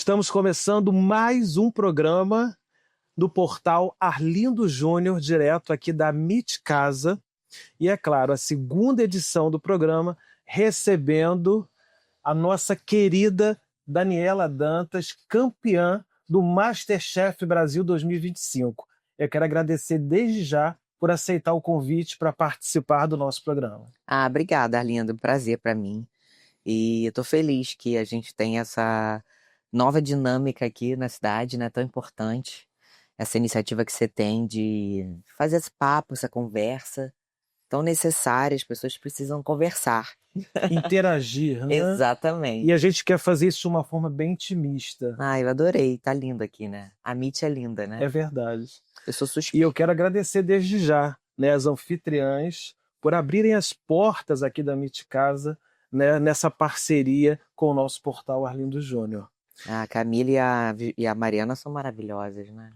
Estamos começando mais um programa do portal Arlindo Júnior, direto aqui da MIT Casa. E é claro, a segunda edição do programa, recebendo a nossa querida Daniela Dantas, campeã do MasterChef Brasil 2025. Eu quero agradecer desde já por aceitar o convite para participar do nosso programa. Obrigada, Arlindo. Prazer para mim. E eu tô feliz que a gente tem essa nova dinâmica aqui na cidade, né? Tão importante. Essa iniciativa que você tem de fazer esse papo, essa conversa tão necessária. As pessoas precisam conversar. Interagir, né? Exatamente. E a gente quer fazer isso de uma forma bem intimista. Eu adorei. Tá lindo aqui, né? A MIT é linda, né? É verdade. Eu sou E suspeita. eu quero agradecer desde já, né, as anfitriãs por abrirem as portas aqui da MIT Casa, né, nessa parceria com o nosso portal Arlindo Júnior. A Camila e a Mariana são maravilhosas, né?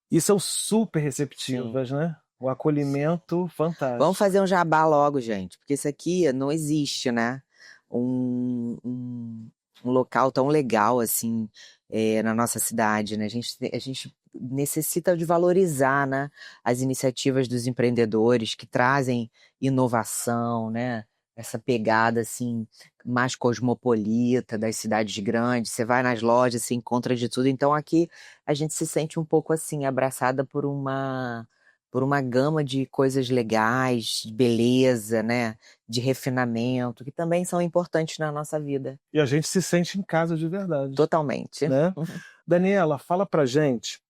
E são super receptivas, né? O acolhimento fantástico. Vamos fazer um jabá logo, gente, porque isso aqui não existe, né? Um local tão legal assim na nossa cidade, né? A gente necessita de valorizar, né, as iniciativas dos empreendedores que trazem inovação, né? Essa pegada assim mais cosmopolita das cidades grandes. Você vai nas lojas, se encontra de tudo. Então aqui a gente se sente um pouco assim abraçada por uma gama de coisas legais, de beleza, né? De refinamento, que também são importantes na nossa vida. E a gente se sente em casa de verdade. Totalmente. Né? Daniela, fala pra gente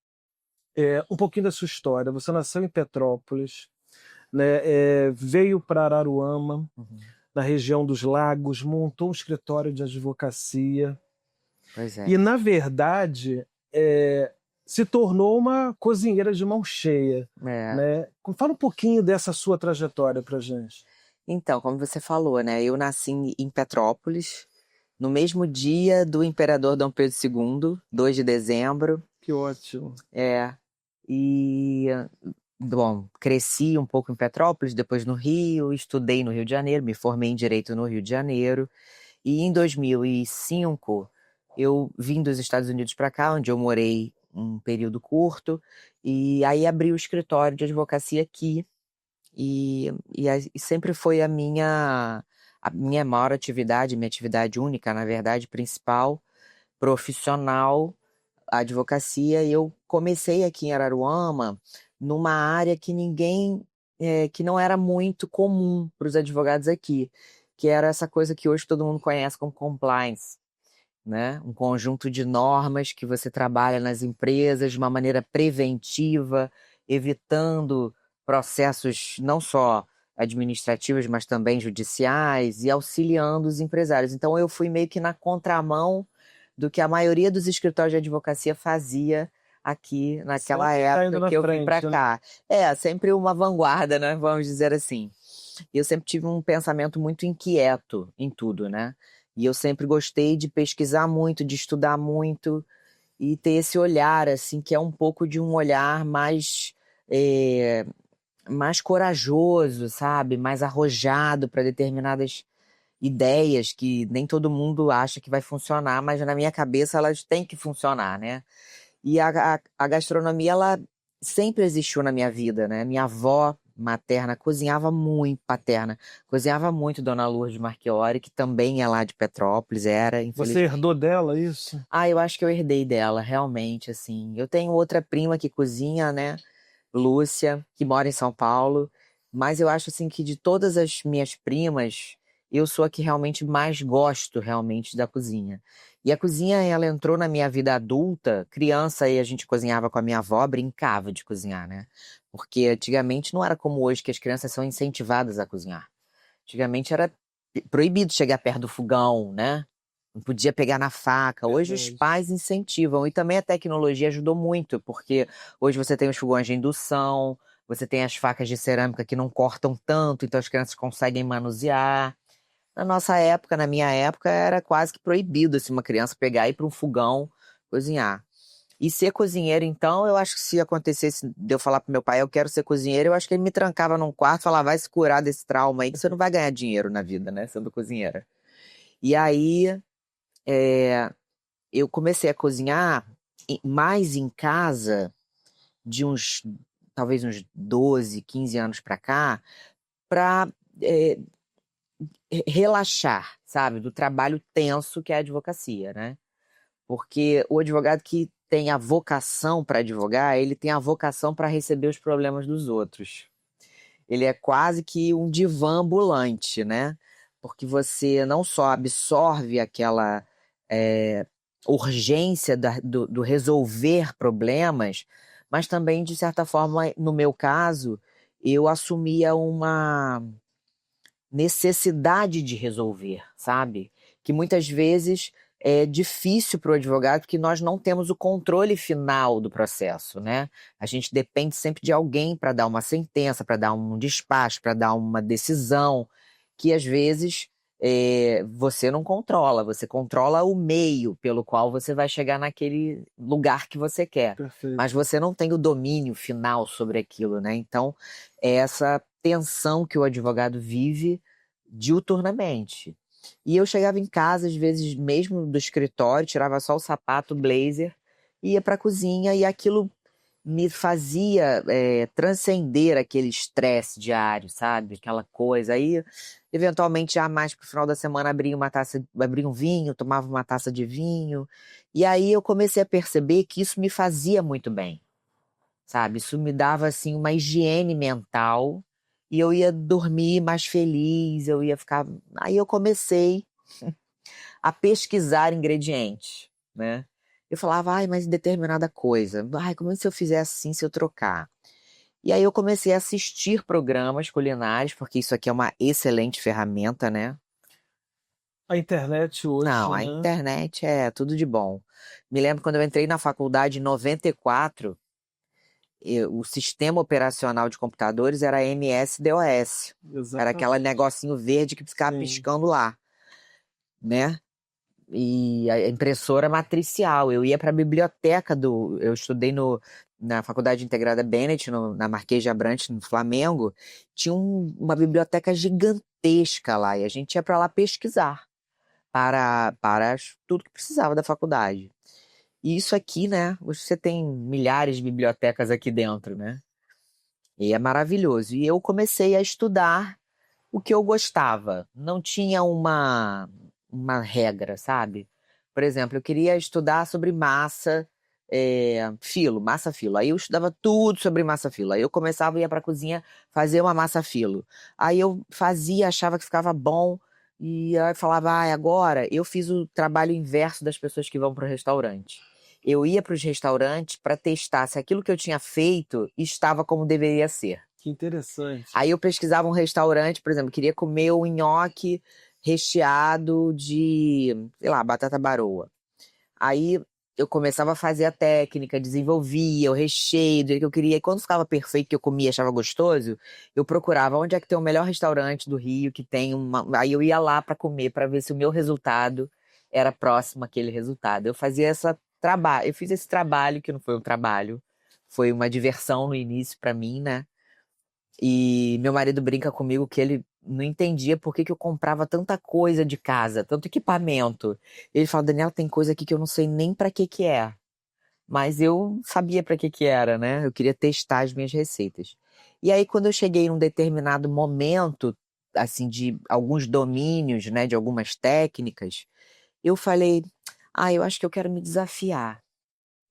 um pouquinho da sua história. Você nasceu em Petrópolis, né? Veio para Araruama, na região dos Lagos, montou um escritório de advocacia. Pois é. E, na verdade, se tornou uma cozinheira de mão cheia. Né? Fala um pouquinho dessa sua trajetória pra gente. Então, como você falou, né? Eu nasci em Petrópolis, no mesmo dia do imperador Dom Pedro II, 2 de dezembro. Que ótimo. E, bom, cresci um pouco em Petrópolis, depois no Rio, estudei no Rio de Janeiro, me formei em Direito no Rio de Janeiro. E em 2005, eu vim dos Estados Unidos para cá, onde eu morei um período curto, e aí abri o escritório de advocacia aqui. E sempre foi a minha maior atividade, minha atividade única, na verdade, principal, profissional, a advocacia. E eu comecei aqui em Araruama, numa área que que não era muito comum para os advogados aqui, que era essa coisa que hoje todo mundo conhece como compliance, né? Um conjunto de normas que você trabalha nas empresas de uma maneira preventiva, evitando processos não só administrativos, mas também judiciais, e auxiliando os empresários. Então eu fui meio que na contramão do que a maioria dos escritórios de advocacia fazia aqui naquela época que eu vim para cá. Sempre uma vanguarda, né? Vamos dizer assim. E eu sempre tive um pensamento muito inquieto em tudo, né? E eu sempre gostei de pesquisar muito, de estudar muito e ter esse olhar, assim, que é um pouco de um olhar mais corajoso, sabe? Mais arrojado para determinadas ideias que nem todo mundo acha que vai funcionar, mas na minha cabeça elas têm que funcionar, né? E a gastronomia, ela sempre existiu na minha vida, né? Minha avó materna cozinhava muito, paterna, cozinhava muito Dona Lourdes Marchiori, que também é lá de Petrópolis, Você herdou dela isso? Eu acho que eu herdei dela, realmente, assim. Eu tenho outra prima que cozinha, né? Lúcia, que mora em São Paulo, mas eu acho, assim, que de todas as minhas primas, eu sou a que realmente mais gosto, realmente, da cozinha. E a cozinha, ela entrou na minha vida adulta, criança, aí a gente cozinhava com a minha avó, brincava de cozinhar, né? Porque antigamente não era como hoje, que as crianças são incentivadas a cozinhar. Antigamente era proibido chegar perto do fogão, né? Não podia pegar na faca. Hoje os pais incentivam. E também a tecnologia ajudou muito, porque hoje você tem os fogões de indução, você tem as facas de cerâmica que não cortam tanto, então as crianças conseguem manusear. Na nossa época, na minha época, era quase que proibido assim, uma criança pegar e ir para um fogão cozinhar. E ser cozinheiro, então, eu acho que se acontecesse de eu falar pro meu pai, eu quero ser cozinheiro, eu acho que ele me trancava num quarto e falava, vai se curar desse trauma aí, que você não vai ganhar dinheiro na vida, né, sendo cozinheira. E aí, eu comecei a cozinhar mais em casa de talvez uns 12, 15 anos para cá, para relaxar, sabe, do trabalho tenso que é a advocacia, né? Porque o advogado que tem a vocação para advogar, ele tem a vocação para receber os problemas dos outros. Ele é quase que um divã ambulante, né? Porque você não só absorve aquela urgência do resolver problemas, mas também, de certa forma, no meu caso, eu assumia uma necessidade de resolver, sabe? Que muitas vezes é difícil para o advogado, porque nós não temos o controle final do processo, né? A gente depende sempre de alguém para dar uma sentença, para dar um despacho, para dar uma decisão, que às vezes você não controla, você controla o meio pelo qual você vai chegar naquele lugar que você quer. Perfeito. Mas você não tem o domínio final sobre aquilo, né? Então, é essa tensão que o advogado vive diuturnamente. E eu chegava em casa, às vezes, mesmo do escritório, tirava só o sapato, o blazer, ia para a cozinha e aquilo me fazia transcender aquele estresse diário, sabe? Aquela coisa. Aí, eventualmente, já mais pro final da semana, abria um vinho, tomava uma taça de vinho. E aí eu comecei a perceber que isso me fazia muito bem, sabe? Isso me dava, assim, uma higiene mental e eu ia dormir mais feliz, eu ia ficar... Aí eu comecei a pesquisar ingredientes, né? Eu falava, ai, mas determinada coisa. Ai, como se eu fizesse assim, se eu trocar? E aí eu comecei a assistir programas culinários, porque isso aqui é uma excelente ferramenta, né? A internet Não, hoje, a né? internet é tudo de bom. Me lembro quando eu entrei na faculdade em 94, o sistema operacional de computadores era MS-DOS. Era aquele Exatamente. negocinho verde que ficava Sim. piscando lá, né? E a impressora matricial. Eu ia para a biblioteca Eu estudei na Faculdade Integrada Bennett, na Marquês de Abrantes, no Flamengo. Tinha uma biblioteca gigantesca lá e a gente ia para lá pesquisar para tudo que precisava da faculdade. E isso aqui, né? Hoje você tem milhares de bibliotecas aqui dentro, né? E é maravilhoso. E eu comecei a estudar o que eu gostava. Não tinha uma regra, sabe? Por exemplo, eu queria estudar sobre massa filo. Aí eu estudava tudo sobre massa filo. Aí eu começava a ir para a cozinha fazer uma massa filo. Aí eu fazia, achava que ficava bom. E aí falava, agora eu fiz o trabalho inverso das pessoas que vão para o restaurante. Eu ia para os restaurantes para testar se aquilo que eu tinha feito estava como deveria ser. Que interessante. Aí eu pesquisava um restaurante, por exemplo, queria comer o nhoque recheado de, sei lá, batata baroa. Aí eu começava a fazer a técnica, desenvolvia o recheio do jeito que eu queria. E quando ficava perfeito, que eu comia, achava gostoso, eu procurava onde é que tem o melhor restaurante do Rio, que tem uma... Aí eu ia lá para comer, para ver se o meu resultado era próximo àquele resultado. Eu fiz esse trabalho, que não foi um trabalho, foi uma diversão no início para mim, né? E meu marido brinca comigo que ele não entendia por que eu comprava tanta coisa de casa, tanto equipamento. Ele fala, Daniela, tem coisa aqui que eu não sei nem para que é. Mas eu sabia para que era, né? Eu queria testar as minhas receitas. E aí, quando eu cheguei num determinado momento, assim, de alguns domínios, né, de algumas técnicas, eu falei, eu acho que eu quero me desafiar.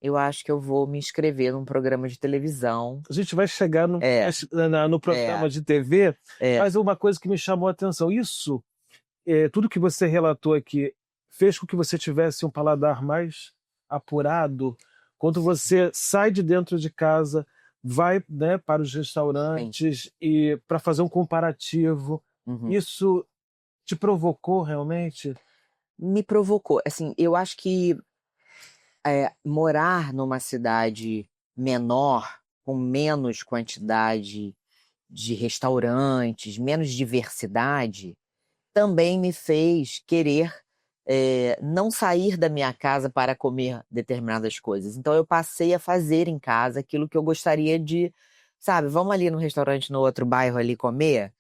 Eu acho que eu vou me inscrever num programa de televisão. A gente vai chegar É, no programa de TV, é. mas uma coisa que me chamou a atenção, tudo que você relatou aqui, fez com que você tivesse um paladar mais apurado quando você sai de dentro de casa, vai, né, para os restaurantes e para fazer um comparativo. Uhum. Isso te provocou realmente? Me provocou. Assim, eu acho que morar numa cidade menor, com menos quantidade de restaurantes, menos diversidade, também me fez querer não sair da minha casa para comer determinadas coisas. Então eu passei a fazer em casa aquilo que eu gostaria de, sabe, vamos ali no restaurante no outro bairro ali comer?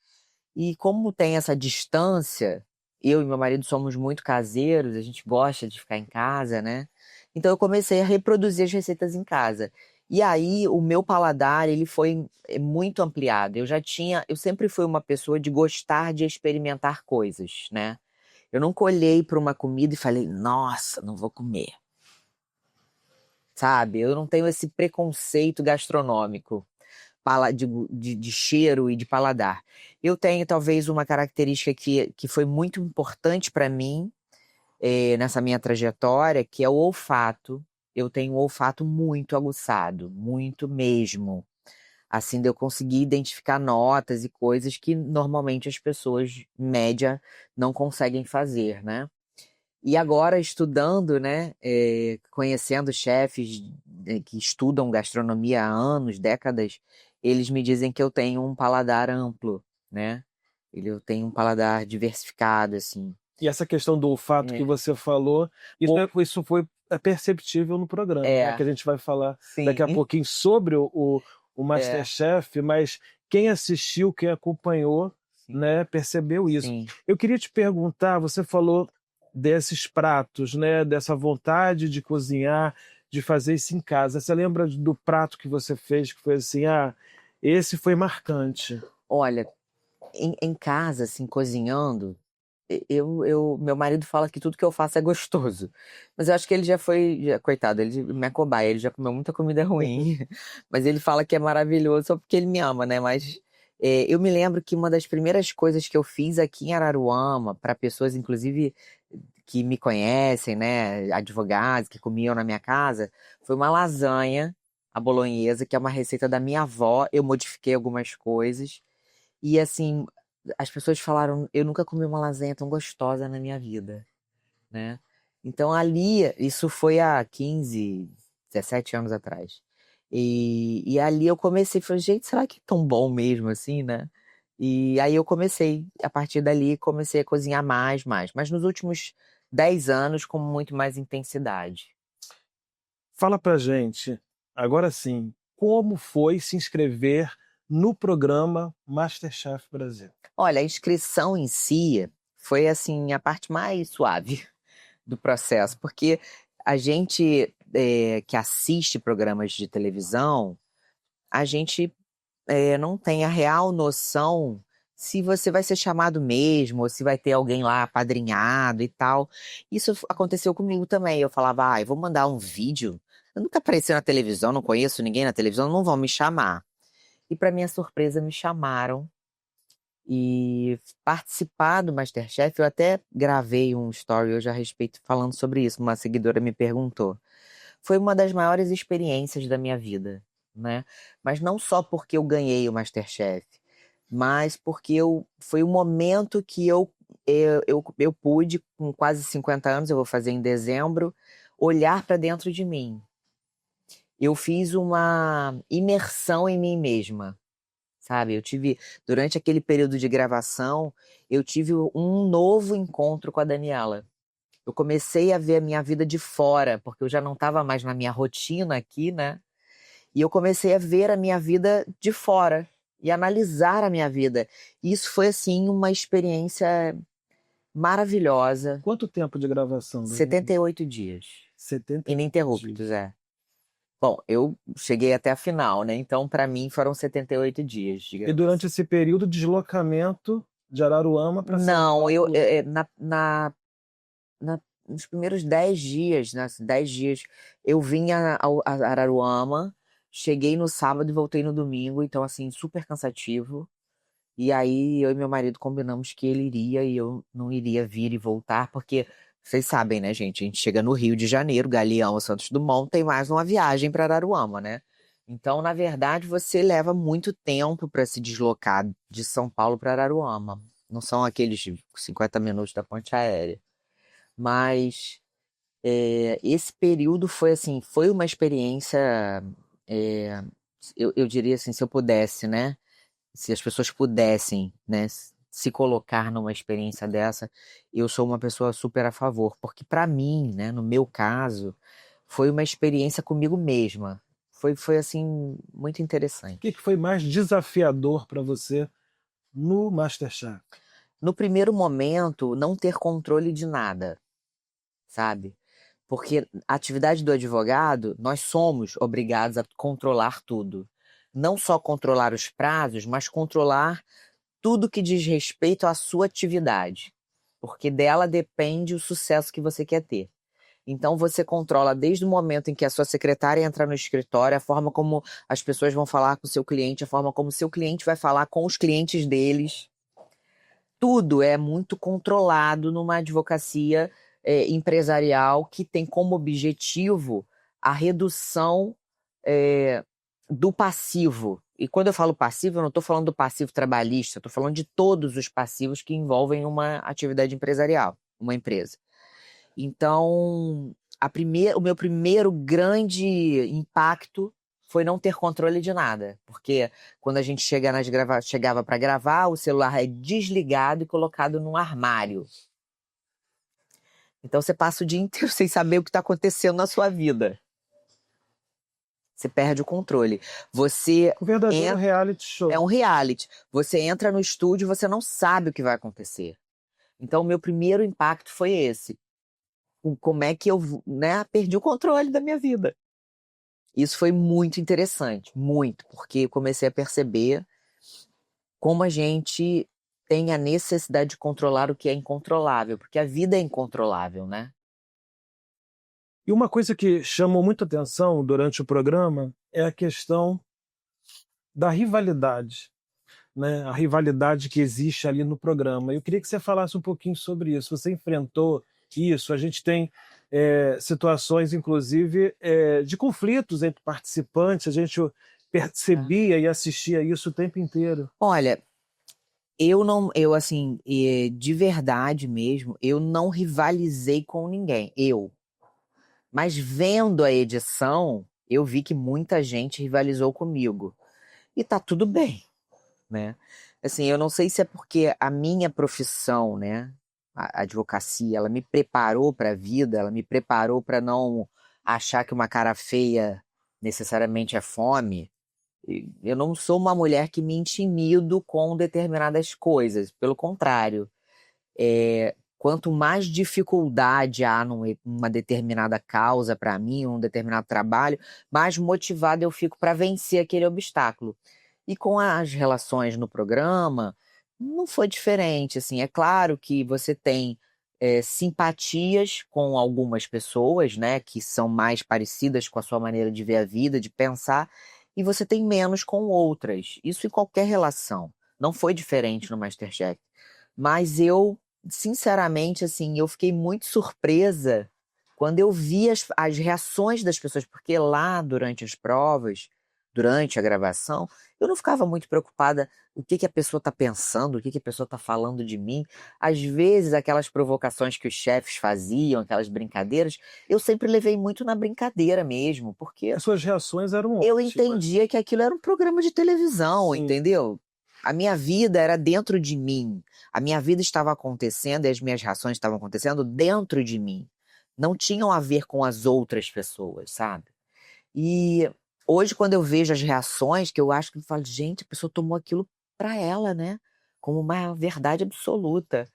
E como tem essa distância, eu e meu marido somos muito caseiros, a gente gosta de ficar em casa, né? Então eu comecei a reproduzir as receitas em casa. E aí o meu paladar, ele foi muito ampliado. Eu sempre fui uma pessoa de gostar de experimentar coisas, né? Eu nunca olhei para uma comida e falei, nossa, não vou comer. Sabe? Eu não tenho esse preconceito gastronômico de cheiro e de paladar. Eu tenho talvez uma característica que foi muito importante para mim nessa minha trajetória, que é o olfato. Eu tenho um olfato muito aguçado, muito mesmo. Assim, de eu conseguir identificar notas e coisas que normalmente as pessoas média não conseguem fazer, né? E agora estudando, né, conhecendo chefes que estudam gastronomia há anos, décadas, eles me dizem que eu tenho um paladar amplo, né? Eu tenho um paladar diversificado, assim. E essa questão do olfato que É, você falou, isso foi perceptível no programa, né? Que a gente vai falar daqui a sim, pouquinho sobre o é, MasterChef, mas quem assistiu, quem acompanhou, sim, né, percebeu isso. sim. Eu queria te perguntar, você falou desses pratos, né, dessa vontade de cozinhar, de fazer isso em casa. Você lembra do prato que você fez que foi assim, esse foi marcante? Olha, em casa, assim, cozinhando, meu marido fala que tudo que eu faço é gostoso. Mas eu acho que ele coitado, ele me é cobaia, ele já comeu muita comida ruim. Mas ele fala que é maravilhoso só porque ele me ama, né? Mas eu me lembro que uma das primeiras coisas que eu fiz aqui em Araruama, para pessoas, inclusive, que me conhecem, né? Advogados que comiam na minha casa, foi uma lasanha, a bolonhesa, que é uma receita da minha avó. Eu modifiquei algumas coisas. E assim, as pessoas falaram, eu nunca comi uma lasanha tão gostosa na minha vida, né? Então ali, isso foi há 15, 17 anos atrás. E ali eu comecei, falei, gente, será que é tão bom mesmo assim, né? E aí eu comecei, a partir dali, comecei a cozinhar mais. Mas nos últimos 10 anos, com muito mais intensidade. Fala pra gente, agora sim, como foi se inscrever no programa MasterChef Brasil? Olha, a inscrição em si foi assim a parte mais suave do processo, porque a gente que assiste programas de televisão, a gente não tem a real noção se você vai ser chamado mesmo, ou se vai ter alguém lá apadrinhado e tal. Isso aconteceu comigo também. Eu falava, eu vou mandar um vídeo. Eu nunca apareci na televisão, não conheço ninguém na televisão, não vão me chamar. E para minha surpresa, me chamaram. E participar do MasterChef, eu até gravei um story hoje a respeito falando sobre isso. Uma seguidora me perguntou. Foi uma das maiores experiências da minha vida, né? Mas não só porque eu ganhei o MasterChef, mas porque foi um momento que eu pude, com quase 50 anos, eu vou fazer em dezembro, olhar para dentro de mim. Eu fiz uma imersão em mim mesma. Sabe, durante aquele período de gravação, eu tive um novo encontro com a Daniela. Eu comecei a ver a minha vida de fora, porque eu já não estava mais na minha rotina aqui, né? E eu comecei a ver a minha vida de fora e analisar a minha vida. E isso foi, assim, uma experiência maravilhosa. Quanto tempo de gravação? 78 dias. 78 dias. Ininterruptos, é. Bom, eu cheguei até a final, né? Então, para mim, foram 78 dias de E durante gravação. esse período de deslocamento de Araruama para São Não, Paulo. nos primeiros 10 dias, né, 10 dias, eu vim a Araruama, cheguei no sábado e voltei no domingo, então, assim, super cansativo. E aí, eu e meu marido combinamos que ele iria e eu não iria vir e voltar, porque vocês sabem, né, gente? A gente chega no Rio de Janeiro, Galeão, Santos Dumont, tem mais uma viagem para Araruama, né? Então, na verdade, você leva muito tempo para se deslocar de São Paulo para Araruama. Não são aqueles 50 minutos da ponte aérea. Mas esse período foi assim, foi uma experiência, é, eu diria assim, se eu pudesse, né? Se as pessoas pudessem, né, se colocar numa experiência dessa, eu sou uma pessoa super a favor, porque para mim, né, no meu caso, foi uma experiência comigo mesma. Foi assim muito O interessante. que foi mais desafiador para você no MasterChef? no primeiro momento, não ter controle de nada, sabe? Porque a atividade do advogado, nós somos obrigados a controlar tudo. Não só controlar os prazos, mas controlar tudo que diz respeito à sua atividade. Porque dela depende o sucesso que você quer ter. Então você controla desde o momento em que a sua secretária entra no escritório, a forma como as pessoas vão falar com o seu cliente, a forma como o seu cliente vai falar com os clientes deles. Tudo é muito controlado numa advocacia empresarial que tem como objetivo a redução do passivo. E quando eu falo passivo, eu não estou falando do passivo trabalhista, estou falando de todos os passivos que envolvem uma atividade empresarial, uma empresa. Então, o meu primeiro grande impacto foi não ter controle de nada. Porque quando a gente chegava para gravar, o celular é desligado e colocado num armário. Então você passa o dia inteiro sem saber o que está acontecendo na sua vida. Você perde o controle. Você Um verdadeiro reality show. É um reality. Você entra no estúdio e você não sabe o que vai acontecer. Então, o meu primeiro impacto foi esse. Como é que eu, perdi o controle da minha vida. Isso foi muito interessante, muito, porque eu comecei a perceber como a gente tem a necessidade de controlar o que é incontrolável, porque a vida é incontrolável, né? E uma coisa que chamou muita atenção durante o programa é a questão da rivalidade, né? A rivalidade que existe ali no programa. Eu queria que você falasse um pouquinho sobre isso. Você enfrentou isso? A gente tem situações, inclusive, de conflitos entre participantes. A gente percebia e assistia isso o tempo inteiro. Olha, assim, de verdade mesmo, eu não rivalizei com ninguém, Mas vendo a edição, eu vi que muita gente rivalizou comigo. E tá tudo bem, né? Assim, eu não sei se é porque a minha profissão, né, a advocacia, ela me preparou para a vida, ela me preparou para não achar que uma cara feia necessariamente é fome. Eu não sou uma mulher que me intimido com determinadas coisas, pelo contrário. Quanto mais dificuldade há numa determinada causa para mim, um determinado trabalho, mais motivada eu fico para vencer aquele obstáculo. E com as relações no programa, não foi diferente. Assim, é claro que você tem simpatias com algumas pessoas, né, que são mais parecidas com a sua maneira de ver a vida, de pensar, e você tem menos com outras. Isso em qualquer relação. Não foi diferente no MasterChef. Mas eu, sinceramente, assim, eu fiquei muito surpresa quando eu vi as reações das pessoas, porque lá durante as provas, durante a gravação, eu não ficava muito preocupada o que a pessoa está pensando, o que a pessoa está falando de mim. Às vezes, aquelas provocações que os chefes faziam, aquelas brincadeiras, eu sempre levei muito na brincadeira mesmo, porque As suas reações eram eu ótimas. entendia que aquilo era um programa de televisão, Sim. entendeu? A minha vida era dentro de mim. A minha vida estava acontecendo e as minhas reações estavam acontecendo dentro de mim. Não tinham a ver com as outras pessoas, sabe? E hoje, quando eu vejo as reações, que eu acho que eu falo, gente, a pessoa tomou aquilo pra ela, né? Como uma verdade absoluta.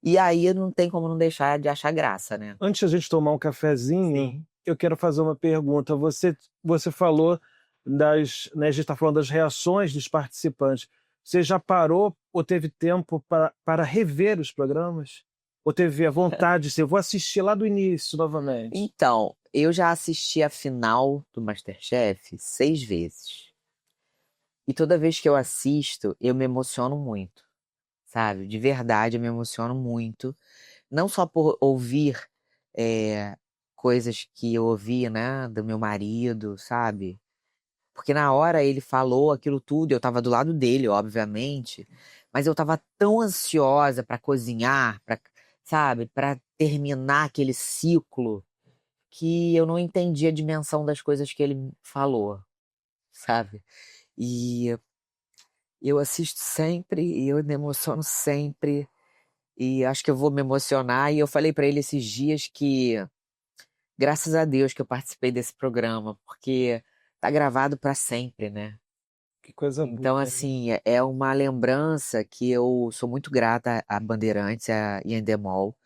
E aí não tem como não deixar de achar graça, né? Antes de a gente tomar um cafezinho, Sim. eu quero fazer uma pergunta. Você falou né, a gente está falando das reações dos participantes. Você já parou ou teve tempo para rever os programas? Ou teve a vontade de eu vou assistir lá do início novamente? Então, eu já assisti a final do MasterChef 6 vezes. E toda vez que eu assisto, eu me emociono muito, sabe? De verdade, eu me emociono muito. Não só por ouvir coisas que eu ouvi, né, do meu marido, sabe? Porque na hora ele falou aquilo tudo, eu tava do lado dele, obviamente, mas eu tava tão ansiosa para cozinhar, sabe, para terminar aquele ciclo, que eu não entendi a dimensão das coisas que ele falou, sabe? E eu assisto sempre e eu me emociono sempre e acho que eu vou me emocionar. E eu falei para ele esses dias que, graças a Deus que eu participei desse programa, porque tá gravado para sempre, né? Que coisa boa, Então, hein? assim, é uma lembrança que eu sou muito grata à Bandeirantes e à Endemol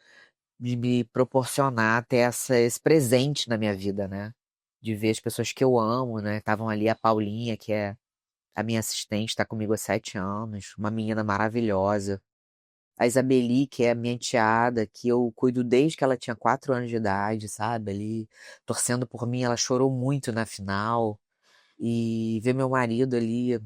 de me proporcionar ter esse presente na minha vida, né? De ver as pessoas que eu amo, né? Estavam ali a Paulinha, que é a minha assistente, está comigo há 7 anos, uma menina maravilhosa. A Isabeli, que é a minha enteada, que eu cuido desde que ela tinha 4 anos de idade, sabe? Ali, torcendo por mim, ela chorou muito na final. E ver meu marido ali,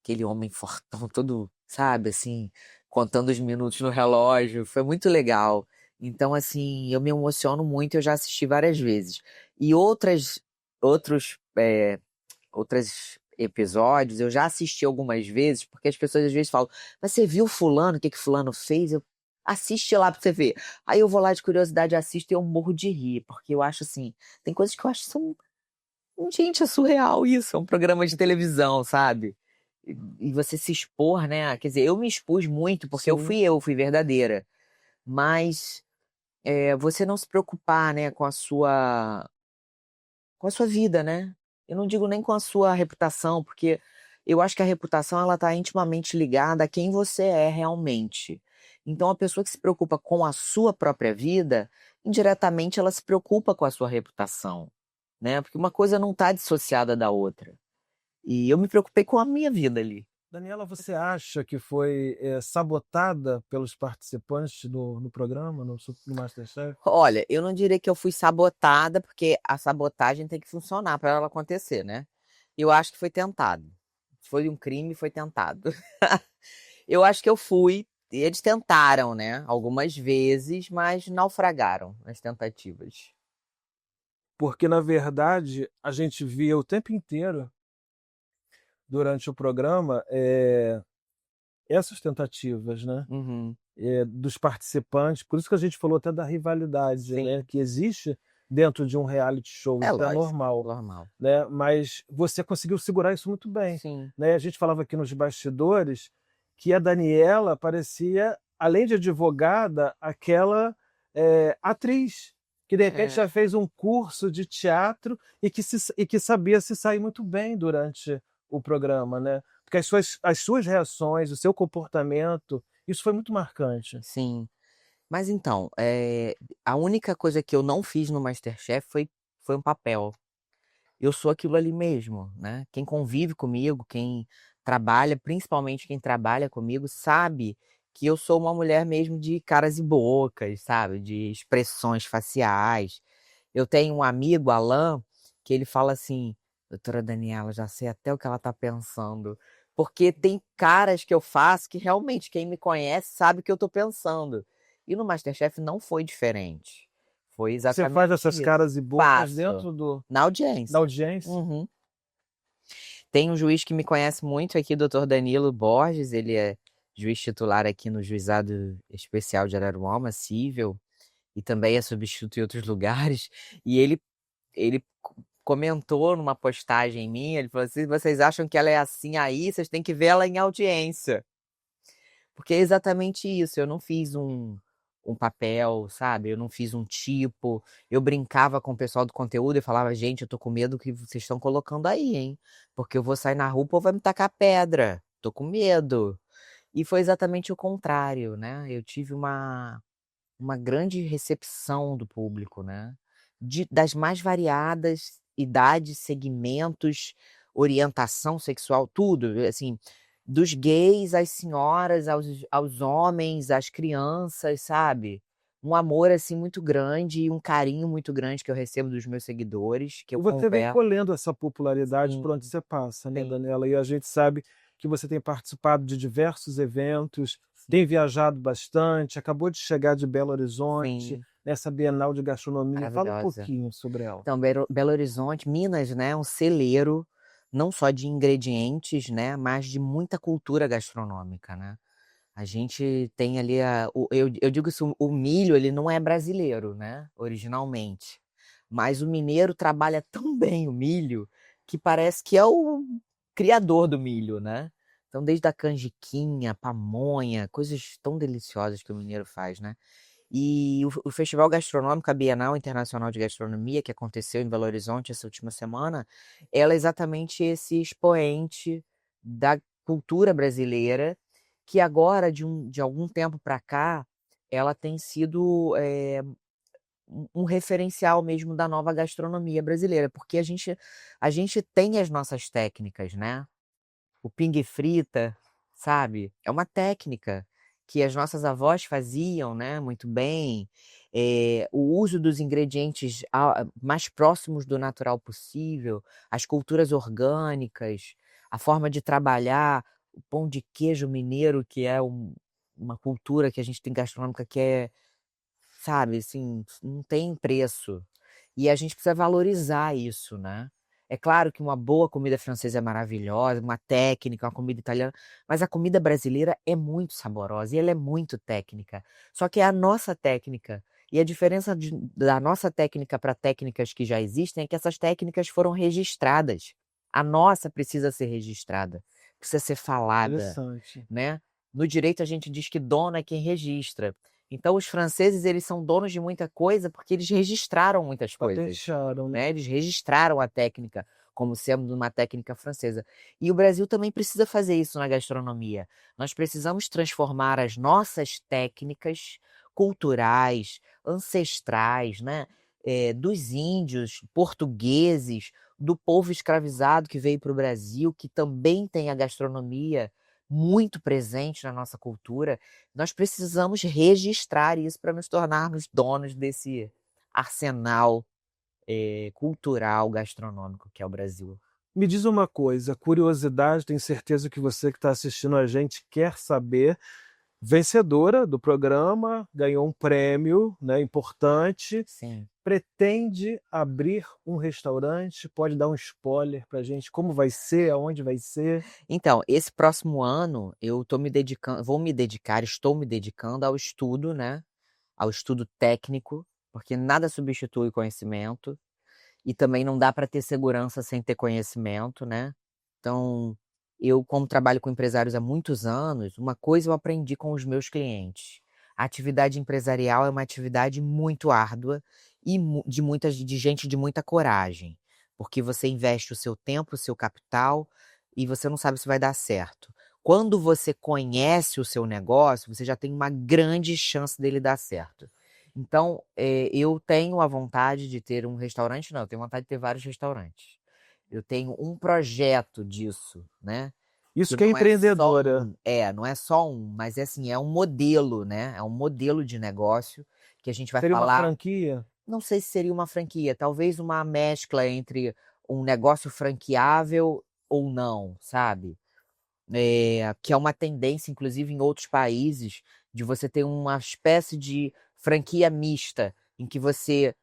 aquele homem fortão, todo, sabe, assim, contando os minutos no relógio, foi muito legal. Então, assim, eu me emociono muito, eu já assisti várias vezes. E outros, outros episódios eu já assisti algumas vezes, porque as pessoas às vezes falam, mas você viu fulano, o que que fulano fez? Eu assiste lá pra você ver. Aí eu vou lá de curiosidade, assisto e eu morro de rir, porque eu acho assim, tem coisas que eu acho que são, gente, é surreal isso, é um programa de televisão, sabe? E você se expor, né? Quer dizer, eu me expus muito porque Sim. eu fui verdadeira. Mas você não se preocupar, né, com a sua vida, né? Eu não digo nem com a sua reputação, porque eu acho que a reputação ela está intimamente ligada a quem você é realmente. Então, a pessoa que se preocupa com a sua própria vida, indiretamente ela se preocupa com a sua reputação, né? Porque uma coisa não está dissociada da outra. E eu me preocupei com a minha vida ali. Daniela, você acha que foi sabotada pelos participantes no programa, no MasterChef? Olha, eu não diria que eu fui sabotada, porque a sabotagem tem que funcionar para ela acontecer, né? Eu acho que foi tentado. Foi um crime, foi tentado. Eu acho que eu fui. Eles tentaram, né? Algumas vezes, mas naufragaram nas tentativas. Porque, na verdade, a gente via o tempo inteiro, durante o programa, essas tentativas, né? Uhum. Dos participantes. Por isso que a gente falou até da rivalidade, né? Sim, Que existe dentro de um reality show. é Isso é lógico, normal. normal. Né? Mas você conseguiu segurar isso muito bem. Sim, Né? A gente falava aqui nos bastidores que a Daniela parecia, além de advogada, aquela atriz que de repente é, já fez um curso de teatro e que sabia se sair muito bem durante o programa, né? Porque as suas reações, o seu comportamento, isso foi muito marcante. sim. Mas então, a única coisa que eu não fiz no MasterChef foi um papel. Eu sou aquilo ali mesmo, né? Quem convive comigo, quem trabalha, principalmente quem trabalha comigo, sabe que eu sou uma mulher mesmo de caras e bocas, sabe? De expressões faciais. Eu tenho um amigo, Alan, que ele fala assim: doutora Daniela, já sei até o que ela tá pensando. Porque tem caras que eu faço que realmente quem me conhece sabe o que eu tô pensando. E no MasterChef não foi diferente. Foi Você faz exatamente essas isso. caras e bocas Faço. dentro Na da audiência. audiência? Uhum. Tem um juiz que me conhece muito aqui, doutor Danilo Borges, ele é juiz titular aqui no Juizado Especial de Araruama, cível, e também é substituto em outros lugares, e ele comentou numa postagem minha, ele falou assim, vocês acham que ela é assim aí, vocês têm que ver ela em audiência. Porque é exatamente isso, eu não fiz um papel, sabe? Eu não fiz um tipo. Eu brincava com o pessoal do conteúdo e falava, gente, eu tô com medo que vocês estão colocando aí, hein? Porque eu vou sair na rua, o povo vai me tacar pedra. Tô com medo. E foi exatamente o contrário, né? Eu tive uma grande recepção do público, né? Das mais variadas idades, segmentos, orientação sexual, tudo, assim, dos gays às senhoras, aos homens, às crianças, sabe? Um amor assim muito grande e um carinho muito grande que eu recebo dos meus seguidores, que eu E você vem converso. colhendo essa popularidade Sim, por onde você passa, né, sim, Daniela? E a gente sabe que você tem participado de diversos eventos, sim, tem viajado bastante, acabou de chegar de Belo Horizonte, sim, nessa Bienal de Gastronomia. Fala um maravilhosa. pouquinho sobre ela. Então, Belo Horizonte, Minas, né, é um celeiro não só de ingredientes, né, mas de muita cultura gastronômica, né? A gente tem ali eu digo isso, o milho, ele não é brasileiro, né, originalmente. Mas o mineiro trabalha tão bem o milho que parece que é o criador do milho, né? Então, desde a canjiquinha, pamonha, coisas tão deliciosas que o mineiro faz, né? E o Festival Gastronômico, a Bienal Internacional de Gastronomia, que aconteceu em Belo Horizonte essa última semana, ela é exatamente esse expoente da cultura brasileira, que agora, de algum tempo para cá, ela tem sido um referencial mesmo da nova gastronomia brasileira, porque a gente tem as nossas técnicas, né? O pingue frita, sabe? É uma técnica que as nossas avós faziam, né, muito bem. O uso dos ingredientes mais próximos do natural possível, as culturas orgânicas, a forma de trabalhar, o pão de queijo mineiro, que é uma cultura que a gente tem gastronômica que é, sabe, assim, não tem preço. E a gente precisa valorizar isso, né. É claro que uma boa comida francesa é maravilhosa, uma técnica, uma comida italiana, mas a comida brasileira é muito saborosa e ela é muito técnica. Só que é a nossa técnica. E a diferença da nossa técnica para técnicas que já existem é que essas técnicas foram registradas. A nossa precisa ser registrada, precisa ser falada, Interessante. né. No direito a gente diz que dono é quem registra. Então os franceses, eles são donos de muita coisa, porque eles registraram muitas coisas, Patentearam, né? né, eles registraram a técnica como sendo uma técnica francesa. E o Brasil também precisa fazer isso na gastronomia. Nós precisamos transformar as nossas técnicas culturais, ancestrais, né, dos índios, portugueses, do povo escravizado que veio para o Brasil, que também tem a gastronomia muito presente na nossa cultura. Nós precisamos registrar isso para nos tornarmos donos desse arsenal, cultural, gastronômico que é o Brasil. Me diz uma coisa, curiosidade, tenho certeza que você que está assistindo a gente quer saber. Vencedora do programa, ganhou um prêmio, né, importante. Sim. Pretende abrir um restaurante? Pode dar um spoiler para a gente? Como vai ser? Aonde vai ser? Então, esse próximo ano eu estou me dedicando ao estudo, né, ao estudo técnico, porque nada substitui o conhecimento. E também não dá para ter segurança sem ter conhecimento, né. Então, eu como trabalho com empresários há muitos anos, uma coisa eu aprendi com os meus clientes: a atividade empresarial é uma atividade muito árdua e de gente de muita coragem, porque você investe o seu tempo, o seu capital, e você não sabe se vai dar certo. Quando você conhece o seu negócio, você já tem uma grande chance dele dar certo. Então, eu tenho a vontade de ter um restaurante não, eu tenho vontade de ter vários restaurantes. Eu tenho um projeto disso, né, Isso que que é não é só empreendedora. não é só um, mas é assim, é um modelo, né, é um modelo de negócio que a gente vai Seria uma falar. franquia? Não sei se seria uma franquia, talvez uma mescla entre um negócio franqueável ou não, sabe. Que é uma tendência, inclusive, em outros países, de você ter uma espécie de franquia mista, em que você,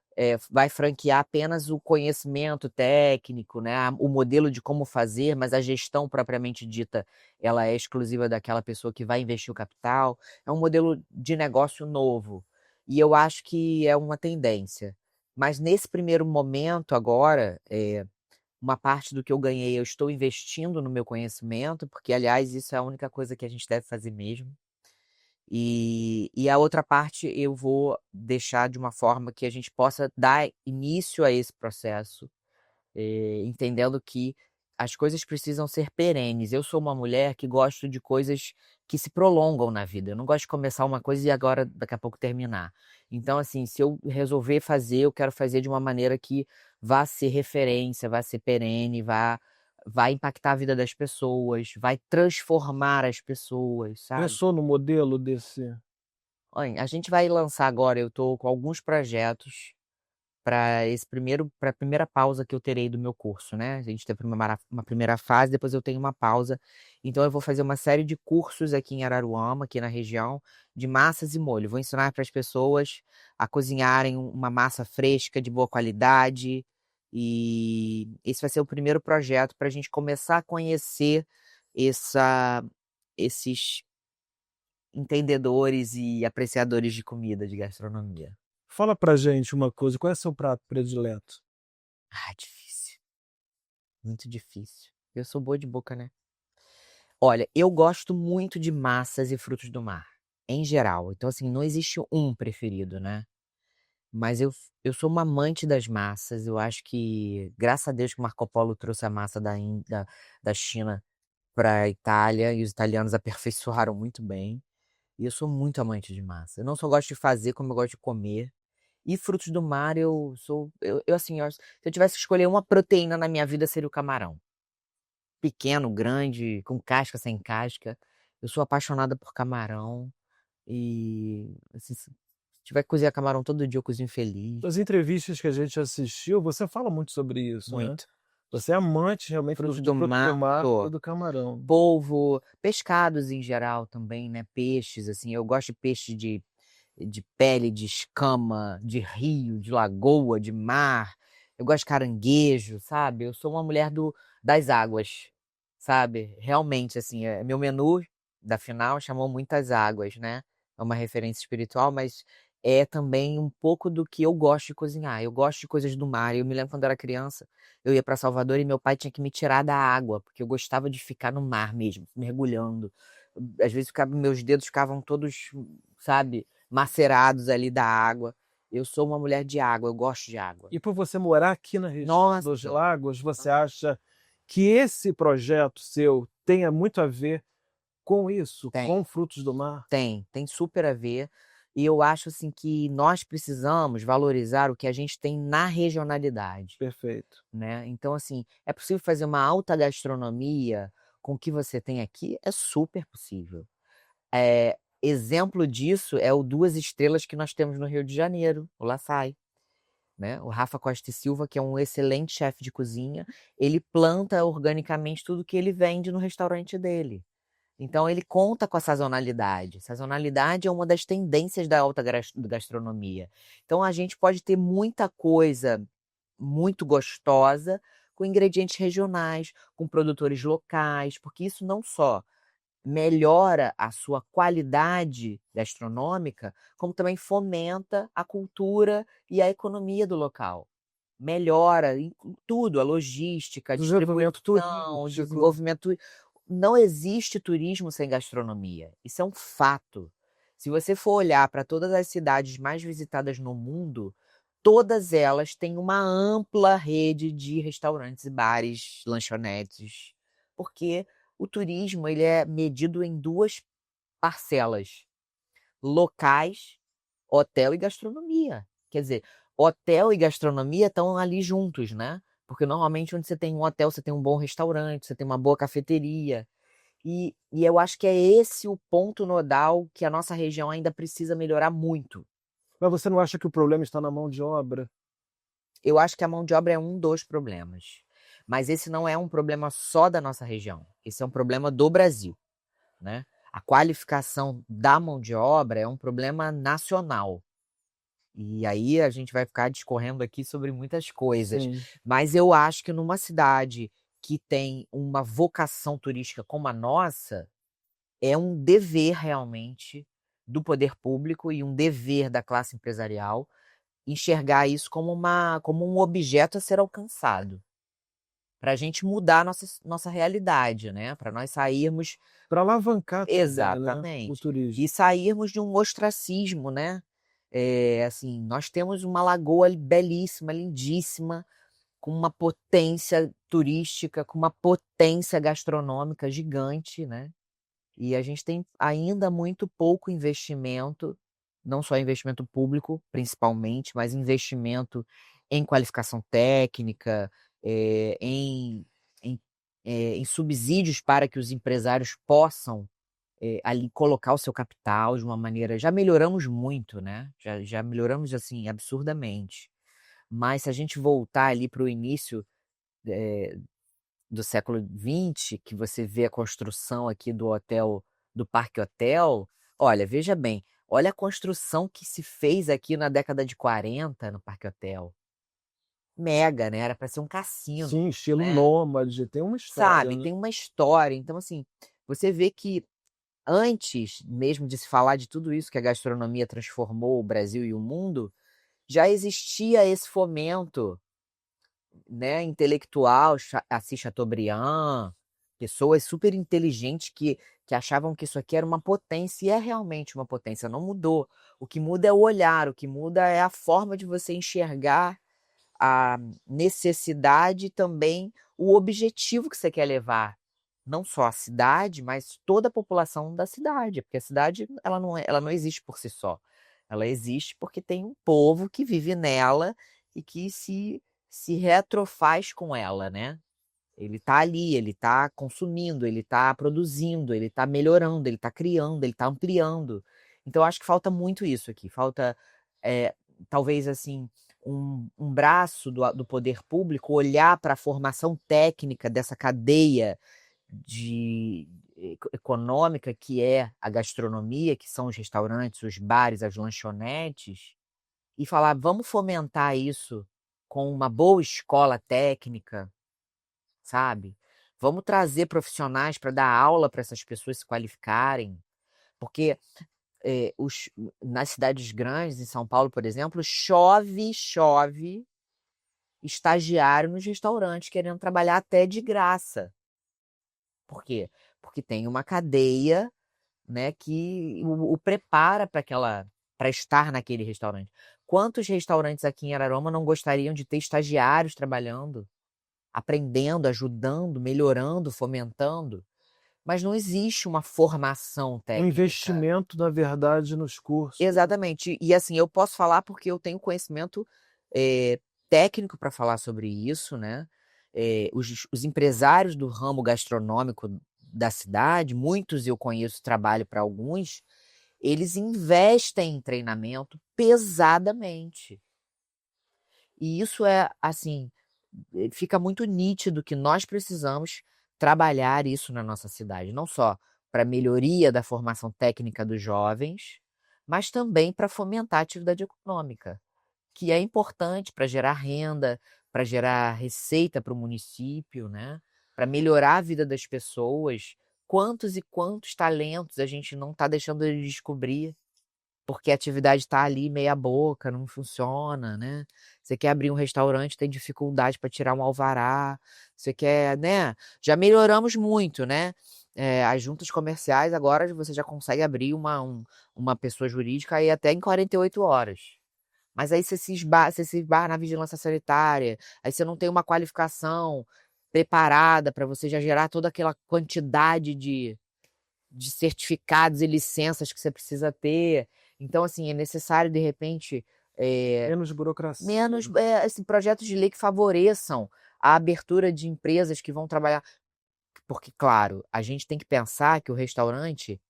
vai franquear apenas o conhecimento técnico, né, o modelo de como fazer, mas a gestão propriamente dita, ela é exclusiva daquela pessoa que vai investir o capital. É um modelo de negócio novo, e eu acho que é uma tendência. Mas nesse primeiro momento agora, uma parte do que eu ganhei eu estou investindo no meu conhecimento, porque aliás isso é a única coisa que a gente deve fazer mesmo. E a outra parte eu vou deixar de uma forma que a gente possa dar início a esse processo, entendendo que as coisas precisam ser perenes. Eu sou uma mulher que gosto de coisas que se prolongam na vida. Eu não gosto de começar uma coisa e agora daqui a pouco terminar. Então, assim, se eu resolver fazer, eu quero fazer de uma maneira que vá ser referência, vá ser perene, vai impactar a vida das pessoas, vai transformar as pessoas, sabe? Pensou no modelo desse? Olha, a gente vai lançar agora, eu estou com alguns projetos para a primeira pausa que eu terei do meu curso, né. A gente tem uma primeira fase, depois eu tenho uma pausa. Então eu vou fazer uma série de cursos aqui em Araruama, aqui na região, de massas e molho. Vou ensinar para as pessoas a cozinharem uma massa fresca, de boa qualidade, e esse vai ser o primeiro projeto para a gente começar a conhecer essa esses entendedores e apreciadores de comida, de gastronomia. Fala pra gente uma coisa, qual é seu prato predileto? Ah, difícil. Muito difícil. Eu sou boa de boca, né. Olha, eu gosto muito de massas e frutos do mar, em geral. Então, assim, não existe um preferido, né. Mas eu sou uma amante das massas, eu acho que, graças a Deus que Marco Polo trouxe a massa da China para a Itália e os italianos aperfeiçoaram muito bem. E eu sou muito amante de massa. Eu não só gosto de fazer, como eu gosto de comer. E frutos do mar, eu sou. Assim, se eu tivesse que escolher uma proteína na minha vida, seria o camarão. Pequeno, grande, com casca, sem casca. Eu sou apaixonada por camarão. E assim, se tiver que cozinhar camarão todo dia, eu cozinho feliz. Nas entrevistas que a gente assistiu, você fala muito sobre isso, né? Muito. Você é amante realmente Frutos de do frutos do mar, mar sou. e do camarão. Polvo, pescados em geral também, né? Peixes, assim. Eu gosto de peixe de pele, de escama, de rio, de lagoa, de mar. Eu gosto de caranguejo, sabe? Eu sou uma mulher das águas, sabe? Realmente, assim, meu menu da final chamou muitas águas, né? É uma referência espiritual, mas é também um pouco do que eu gosto de cozinhar. Eu gosto de coisas do mar. Eu me lembro quando eu era criança, eu ia para Salvador e meu pai tinha que me tirar da água, porque eu gostava de ficar no mar mesmo, mergulhando. Às vezes meus dedos ficavam todos, sabe? Macerados ali da água. Eu sou uma mulher de água, eu gosto de água. E por você morar aqui na região dos Nossa! lagos, você acha que esse projeto seu tenha muito a ver com isso, Tem, com frutos do mar? tem super a ver. E eu acho assim que nós precisamos valorizar o que a gente tem na regionalidade, Perfeito. né? Então, assim, é possível fazer uma alta gastronomia com o que você tem aqui? É super possível. Exemplo disso é o Duas Estrelas que nós temos no Rio de Janeiro, o La Sai, né? O Rafa Costa e Silva, que é um excelente chefe de cozinha, ele planta organicamente tudo que ele vende no restaurante dele. Então ele conta com a sazonalidade. Sazonalidade é uma das tendências da alta gastronomia. Então a gente pode ter muita coisa muito gostosa com ingredientes regionais, com produtores locais, porque isso não só melhora a sua qualidade gastronômica, como também fomenta a cultura e a economia do local. Melhora em tudo, a logística, a Desenvolvimento distribuição, o turístico. desenvolvimento. Não existe turismo sem gastronomia. Isso é um fato. Se você for olhar para todas as cidades mais visitadas no mundo, todas elas têm uma ampla rede de restaurantes, bares, lanchonetes, porque o turismo ele é medido em duas parcelas: locais, hotel e gastronomia. Quer dizer, hotel e gastronomia estão ali juntos, né? Porque normalmente onde você tem um hotel, você tem um bom restaurante, você tem uma boa cafeteria. E eu acho que é esse o ponto nodal que a nossa região ainda precisa melhorar muito. Mas você não acha que o problema está na mão de obra? Eu acho que a mão de obra é um dos problemas. Mas esse não é um problema só da nossa região. Esse é um problema do Brasil, né? A qualificação da mão de obra é um problema nacional. E aí a gente vai ficar discorrendo aqui sobre muitas coisas. Sim. Mas eu acho que numa cidade que tem uma vocação turística como a nossa, é um dever realmente do poder público e um dever da classe empresarial enxergar isso como um objeto a ser alcançado, para a gente mudar a nossa realidade, né? Para nós sairmos. Para alavancar também, né, o Exatamente. turismo. E sairmos de um ostracismo, né? Assim, nós temos uma lagoa belíssima, lindíssima, com uma potência turística, com uma potência gastronômica gigante, né? E a gente tem ainda muito pouco investimento, não só investimento público, principalmente, mas investimento em qualificação técnica, em, em subsídios para que os empresários possam ali colocar o seu capital de uma maneira. Já melhoramos muito, né? Já melhoramos assim absurdamente. Mas se a gente voltar ali para o início do século XX, que você vê a construção aqui do hotel, do Parque Hotel, olha, veja bem, olha a construção que se fez aqui na década de 40 no Parque Hotel. Mega, né? Era para ser um cassino, Sim, estilo né? nômade, tem uma história, Sabe? né? Tem uma história. Então, assim, você vê que antes mesmo de se falar de tudo isso que a gastronomia transformou o Brasil e o mundo, já existia esse fomento, né, intelectual, Assis Chateaubriand, pessoas super inteligentes que achavam que isso aqui era uma potência, e é realmente uma potência, não mudou. O que muda é o olhar, o que muda é a forma de você enxergar a necessidade e também o objetivo que você quer levar não só a cidade, mas toda a população da cidade, porque a cidade ela não existe por si só. Ela existe porque tem um povo que vive nela e que se retrofaz com ela, né? Ele tá ali, ele tá consumindo, ele tá produzindo, ele tá melhorando, ele tá criando, ele tá ampliando. Então, eu acho que falta muito isso aqui. Falta, eh, talvez, assim, um braço do poder público olhar para a formação técnica dessa cadeia de econômica que é a gastronomia, que são os restaurantes, os bares, as lanchonetes, e falar: "Vamos fomentar isso com uma boa escola técnica", sabe? Vamos trazer profissionais para dar aula para essas pessoas se qualificarem, porque nas cidades grandes, em São Paulo, por exemplo, chove estagiário nos restaurantes querendo trabalhar até de graça. Por quê? Porque tem uma cadeia, né, que o prepara para estar naquele restaurante. Quantos restaurantes aqui em Araroma não gostariam de ter estagiários trabalhando, aprendendo, ajudando, melhorando, fomentando? Mas não existe uma formação Um técnica. investimento, na verdade, nos cursos. Exatamente. E assim, eu posso falar porque eu tenho conhecimento técnico para falar sobre isso, né? Os empresários do ramo gastronômico da cidade, muitos eu conheço, trabalho para alguns, eles investem em treinamento pesadamente. E isso é, assim, fica muito nítido que nós precisamos trabalhar isso na nossa cidade, não só para melhoria da formação técnica dos jovens, mas também para fomentar a atividade econômica, que é importante para gerar renda, para gerar receita para o município, né? Para melhorar a vida das pessoas. Quantos e quantos talentos a gente não está deixando de descobrir porque a atividade está ali meia boca, não funciona, né. Você quer abrir um restaurante, tem dificuldade para tirar um alvará, você quer, né, já melhoramos muito, né, as juntas comerciais agora você já consegue abrir uma pessoa jurídica aí até em 48 horas. Mas aí você se esbarra na vigilância sanitária, aí você não tem uma qualificação preparada para você já gerar toda aquela quantidade de certificados e licenças que você precisa ter. Então, assim, é necessário, de repente, Menos burocracia. menos assim, projetos de lei que favoreçam a abertura de empresas que vão trabalhar. Porque, claro, a gente tem que pensar que o restaurante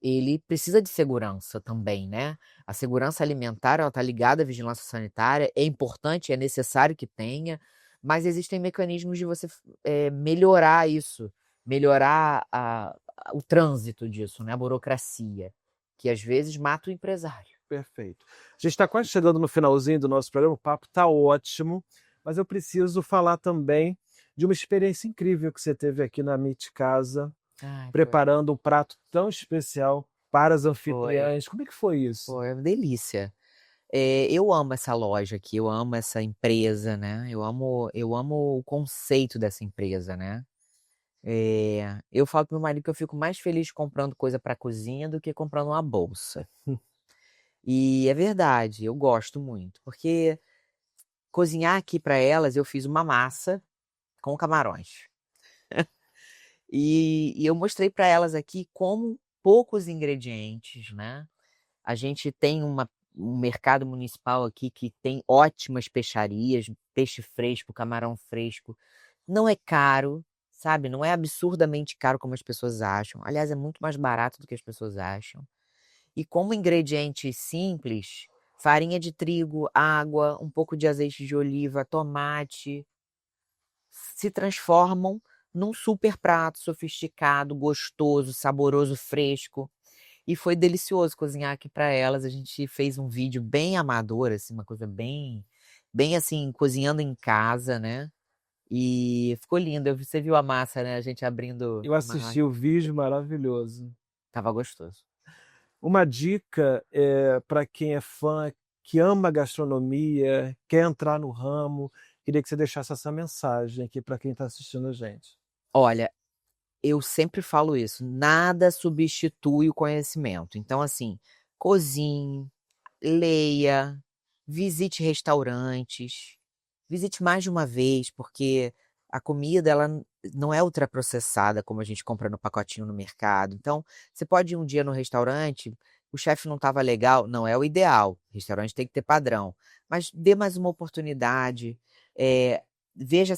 ele precisa de segurança também, né? A segurança alimentar ela está ligada à vigilância sanitária, é importante, é necessário que tenha, mas existem mecanismos de você melhorar isso, melhorar o trânsito disso, né? A burocracia, que às vezes mata o empresário. Perfeito. A gente está quase chegando no finalzinho do nosso programa, o papo está ótimo, mas eu preciso falar também de uma experiência incrível que você teve aqui na Meet Casa, Ai, preparando um prato tão especial para as foi, anfitriãs. Como é que foi isso? foi uma delícia. Eu amo essa loja aqui, eu amo essa empresa, né? Eu amo o conceito dessa empresa, né? Eu falo pro meu marido que eu fico mais feliz comprando coisa para cozinha do que comprando uma bolsa. E é verdade, eu gosto muito, porque cozinhar aqui para elas, eu fiz uma massa com camarões. E eu mostrei para elas aqui como poucos ingredientes, né? A gente tem um mercado municipal aqui que tem ótimas peixarias, peixe fresco, camarão fresco. Não é caro, sabe? Não é absurdamente caro como as pessoas acham. Aliás, é muito mais barato do que as pessoas acham. E como ingredientes simples, farinha de trigo, água, um pouco de azeite de oliva, tomate, se transformam num super prato sofisticado, gostoso, saboroso, fresco. E foi delicioso cozinhar aqui para elas. A gente fez um vídeo bem amador, assim, uma coisa bem assim, cozinhando em casa, né? E ficou lindo. Você viu a massa, né? A gente abrindo Eu uma. assisti o vídeo maravilhoso. Tava gostoso. Uma dica para quem é fã, que ama gastronomia, quer entrar no ramo, queria que você deixasse essa mensagem aqui para quem está assistindo a gente. Olha, eu sempre falo isso, nada substitui o conhecimento. Então, assim, cozinhe, leia, visite restaurantes, visite mais de uma vez, porque a comida, ela não é ultraprocessada como a gente compra no pacotinho no mercado. Então, você pode ir um dia no restaurante, o chefe não estava legal, não é o ideal. O restaurante tem que ter padrão, mas dê mais uma oportunidade, veja,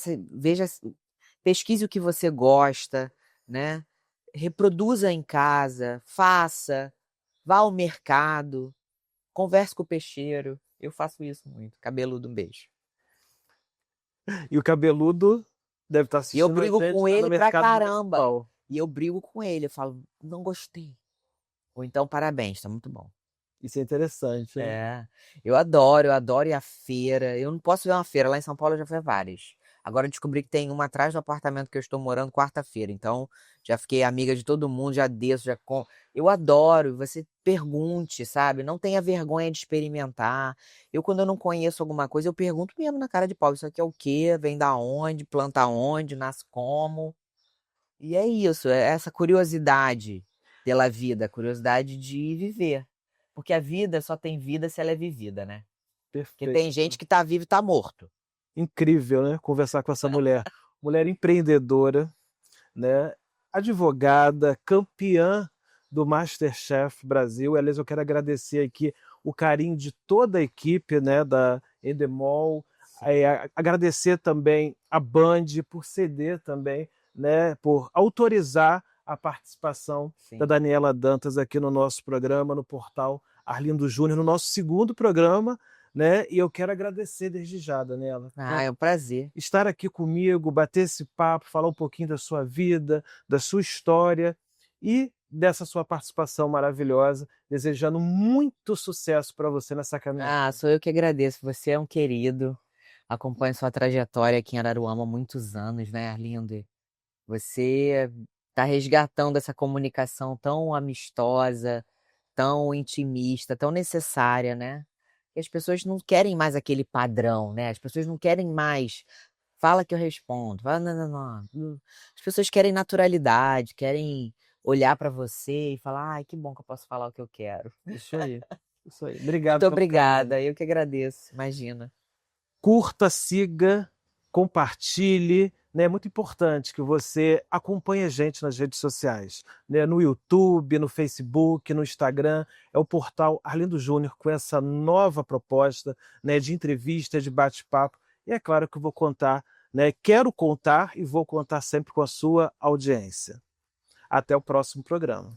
pesquise o que você gosta, né? Reproduza em casa, faça, vá ao mercado, converse com o peixeiro. Eu faço isso muito. Cabeludo, um beijo. E o cabeludo deve estar E eu assistindo a brigo gente com lá no ele pra Mercado caramba. Municipal. E eu brigo com ele. Eu falo, não gostei. Ou então, parabéns, tá muito bom. Isso é interessante, hein? É, eu adoro ir à feira. Eu não posso ver uma feira, lá em São Paulo eu já fui a várias. Agora eu descobri que tem uma atrás do apartamento que eu estou morando quarta-feira. Então, já fiquei amiga de todo mundo, já desço, já com. Eu adoro, você pergunte, sabe? Não tenha vergonha de experimentar. Quando eu não conheço alguma coisa, eu pergunto mesmo na cara de pau, isso aqui é o quê? Vem da onde? Planta onde? Nasce como? E é isso, é essa curiosidade pela vida, a curiosidade de viver. Porque a vida só tem vida se ela é vivida, né? Porque tem gente Perfeito. que tá vivo e tá morto. Incrível, né? Conversar com essa mulher. Mulher empreendedora, né? Advogada, campeã do MasterChef Brasil. Aliás, eu quero agradecer aqui o carinho de toda a equipe, né, da Endemol. Agradecer também a Band por ceder também, né, por autorizar a participação da Sim. Daniela Dantas aqui no nosso programa, no portal Arlindo Júnior, no nosso segundo programa, né? E eu quero agradecer desde já, Daniela, Ah, é um prazer. estar aqui comigo, bater esse papo, falar um pouquinho da sua vida, da sua história e dessa sua participação maravilhosa, desejando muito sucesso para você nessa caminhada. Ah, sou eu que agradeço. Você é um querido. Acompanho sua trajetória aqui em Araruama há muitos anos, né, Arlindo? Você tá resgatando essa comunicação tão amistosa, tão intimista, tão necessária, né? Que as pessoas não querem mais aquele padrão, né? As pessoas não querem mais. Fala que eu respondo. Fala, não, não, não. As pessoas querem naturalidade, querem olhar para você e falar, ai, que bom que eu posso falar o que eu quero. Isso aí. Isso aí. Obrigado Muito pelo carinho. obrigada, eu que agradeço, imagina. Curta, siga, compartilhe. Né? É muito importante que você acompanhe a gente nas redes sociais, né? No YouTube, no Facebook, no Instagram. É o portal Arlindo Júnior com essa nova proposta, né, de entrevista, de bate-papo. E é claro que eu vou contar, né? Quero contar e vou contar sempre com a sua audiência. Até o próximo programa.